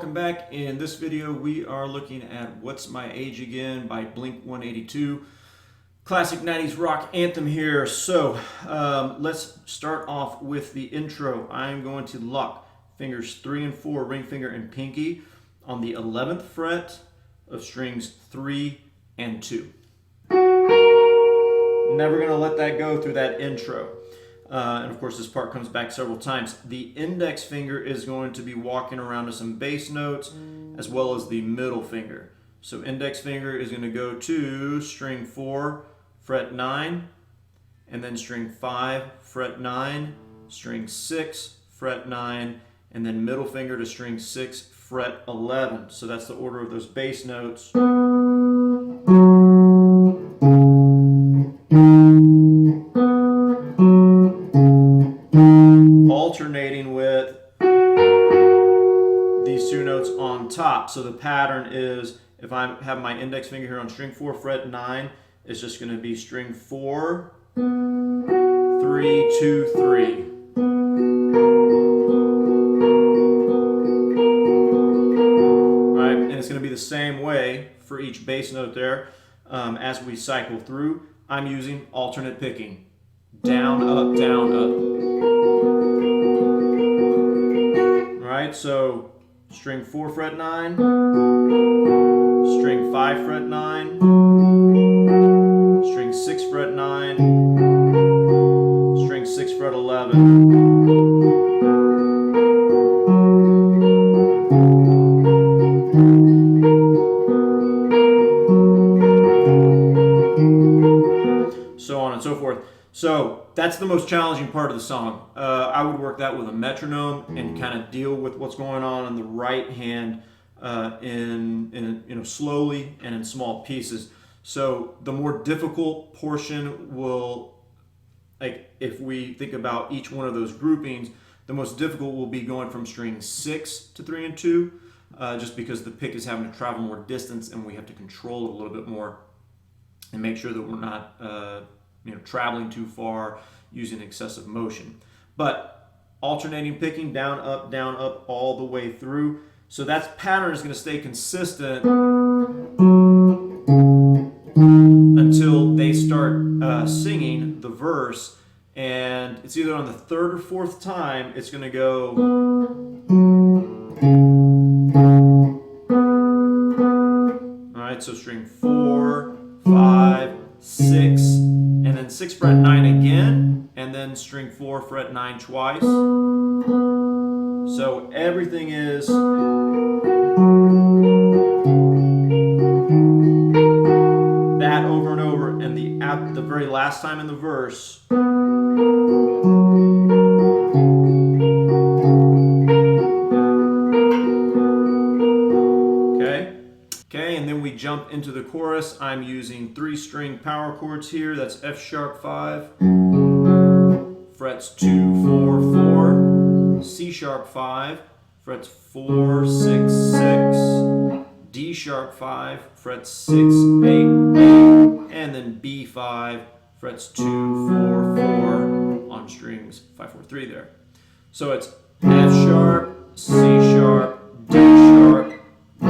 welcome back. In this video we are looking at What's My Age Again by Blink-182. Classic 90s rock anthem here. So let's start off with the intro. I'm going to lock fingers 3 and 4, ring finger and pinky, on the 11th fret of strings 3 and 2. Never going to let that go through that intro. And of course this part comes back several times. The index finger is going to be walking around to some bass notes, as well as the middle finger. So index finger is going to go to string 4, fret 9, and then string 5, fret 9, string 6, fret 9, and then middle finger to string 6, fret 11. So that's the order of those bass notes. Alternating with these two notes on top. So the pattern is, if I have my index finger here on string 4, fret 9, it's just going to be string 4, 3, 2, 3. Right, and it's going to be the same way for each bass note there. As we cycle through, I'm using alternate picking. Down, up, down, up. Right, so string 4, fret 9, string 5, fret 9, string 6, fret 9, string 6, fret 11. So on and so forth. So that's the most challenging part of the song. I would work that with a metronome and kind of deal with what's going on in the right hand in slowly and in small pieces. So the more difficult portion will, like if we think about each one of those groupings, the most difficult will be going from string 6 to 3 and 2, just because the pick is having to travel more distance and we have to control it a little bit more and make sure that we're not traveling too far using excessive motion. But alternating picking, down, up, all the way through. So that pattern is going to stay consistent until they start singing the verse, and it's either on the 3rd or 4th time it's going to go. All right, so string 4, 5, 6, and then 6 fret 9 again, and then string 4 fret 9 twice. So everything is that over and over, and the very last time in the verse, okay, and then we jump into the chorus. I'm using 3-string power chords here. That's F sharp 5, frets 2, 4, 4, C sharp 5, frets 4, 6, 6, D sharp 5, frets 6, 8, 8, and then B5, frets 2, 4, 4 on strings 5, 4, 3 there. So it's F sharp, C sharp, D sharp, B.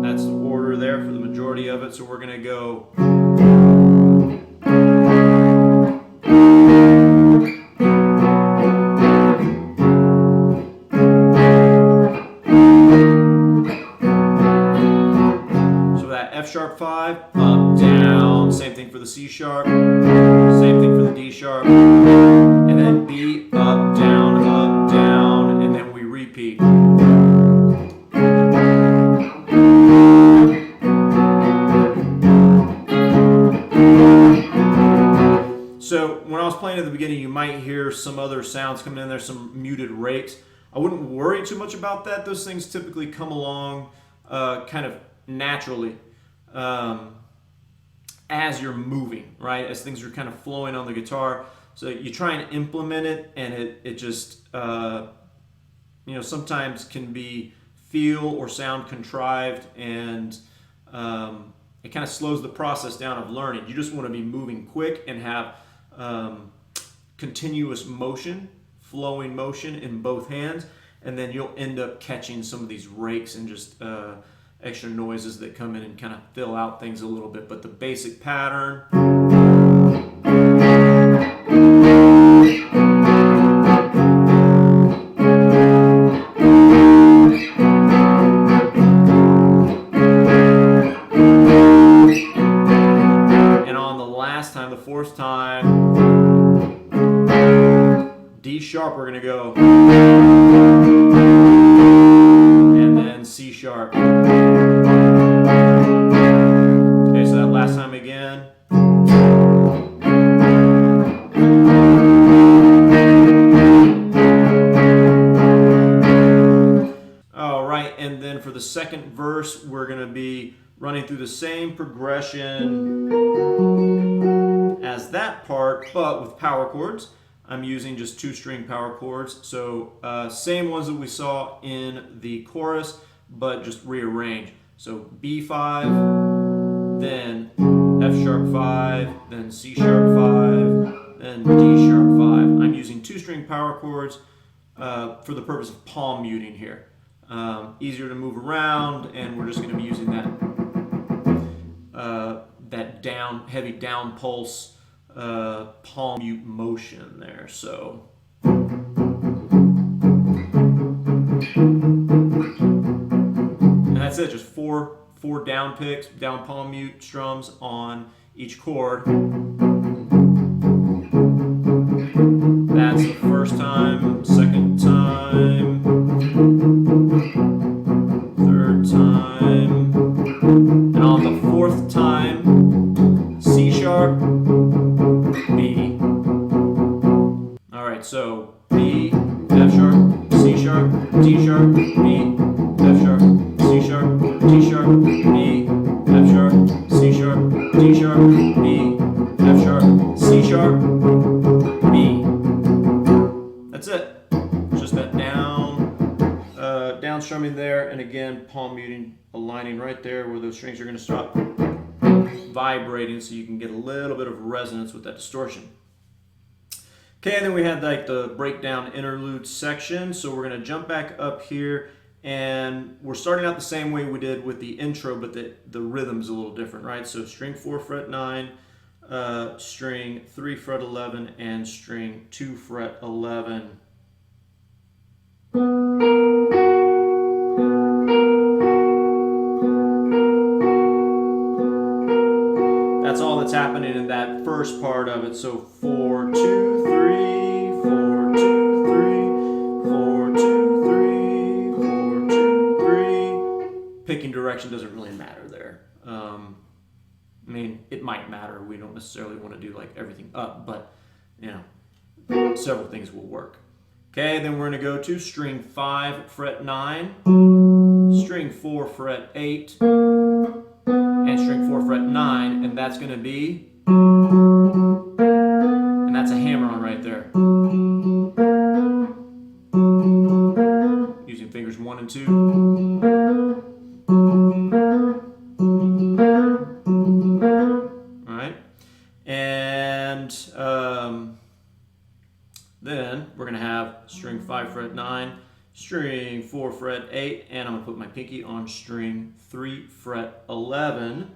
That's the order there for the majority of it. So we're going to go. F sharp 5, up, down, same thing for the C sharp, same thing for the D sharp, and then B, up, down, and then we repeat. So when I was playing at the beginning, you might hear some other sounds coming in there, some muted rakes. I wouldn't worry too much about that. Those things typically come along kind of naturally. As you're moving, right? As things are kind of flowing on the guitar. So you try and implement it, and it just, sometimes can feel or sound contrived, and it kind of slows the process down of learning. You just want to be moving quick and have continuous motion, flowing motion in both hands. and then you'll end up catching some of these rakes and just extra noises that come in and kind of fill out things a little bit. But the basic pattern. And on the last time, the fourth time, D sharp, we're going to go. And then C sharp. Okay, so that last time again. All right, and then for the second verse, we're going to be running through the same progression as that part, but with power chords. I'm using just 2-string power chords, so same ones that we saw in the chorus, but just rearrange. So B5, then F sharp 5, then C sharp 5, then D sharp 5. I'm using 2-string power chords for the purpose of palm muting here. Easier to move around, and we're just going to be using that heavy down pulse palm mute motion there. So and that's it, just four down picks, down palm mute strums on each chord. That's the first time, second time, third time, and on the fourth time, C sharp, B. Alright, so B, F sharp, C sharp, D sharp, B, F sharp, C sharp, D sharp, B, F sharp, C sharp, D sharp, B, F sharp, C sharp, B. That's it. Just that down strumming there, and again, palm muting, aligning right there where those strings are going to stop vibrating, so you can get a little bit of resonance with that distortion. Okay, and then we had like the breakdown interlude section, so we're going to jump back up here, and we're starting out the same way we did with the intro, but the rhythm's a little different, right? So string 4 fret 9, string 3 fret 11, and string 2 fret 11. That's all that's happening in that first part of it. So 4, 2, 3, 4, 2, 3, 4, 2, 3, 4, 2, 3. Picking direction doesn't really matter there. I mean, it might matter. We don't necessarily want to do like everything up, but you know, several things will work. Okay, then we're going to go to string 5 fret 9, string 4 fret 8, and string 4 fret 9, and that's going to be, and that's a hammer on right there. Using fingers 1 and 2. All right, and then we're going to have string 5 fret 9, string 4 fret 8, and I'm going to put my pinky on string 3 fret 11.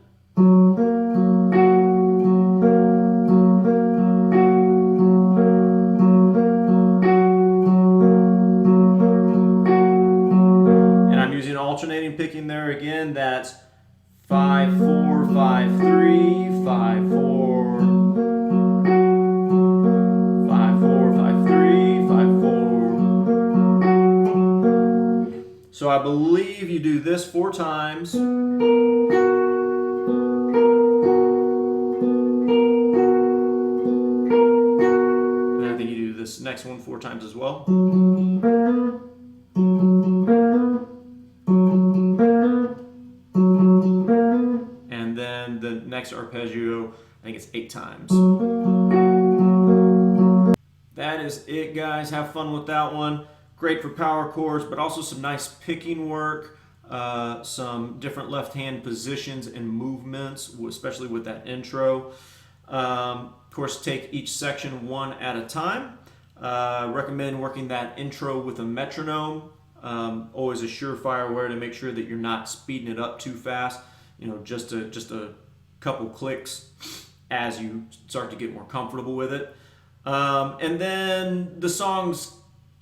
And I'm using alternating picking there again. That's 5 4 5 3 5 4 5 4 5 3 5 4. So I believe you do this 4 times. And I think you do this next one 4 times as well. And then the next arpeggio, I think it's 8 times. That is it, guys. Have fun with that one. Great for power chords, but also some nice picking work, some different left hand positions and movements, especially with that intro. Of course, take each section one at a time. Recommend working that intro with a metronome Always a surefire way to make sure that you're not speeding it up too fast. You know, just a couple clicks as you start to get more comfortable with it. And then the songs,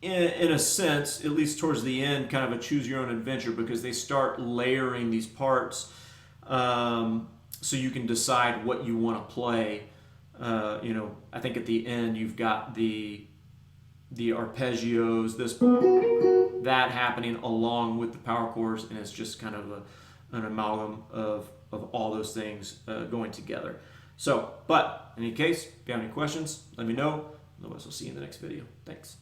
in a sense, at least towards the end, kind of a choose your own adventure, because they start layering these parts, so you can decide what you want to play. You know, I think at the end you've got the arpeggios, that happening along with the power chords, and it's just kind of an amalgam of all those things going together. So, but in any case, if you have any questions, let me know. Otherwise, we'll see you in the next video. Thanks.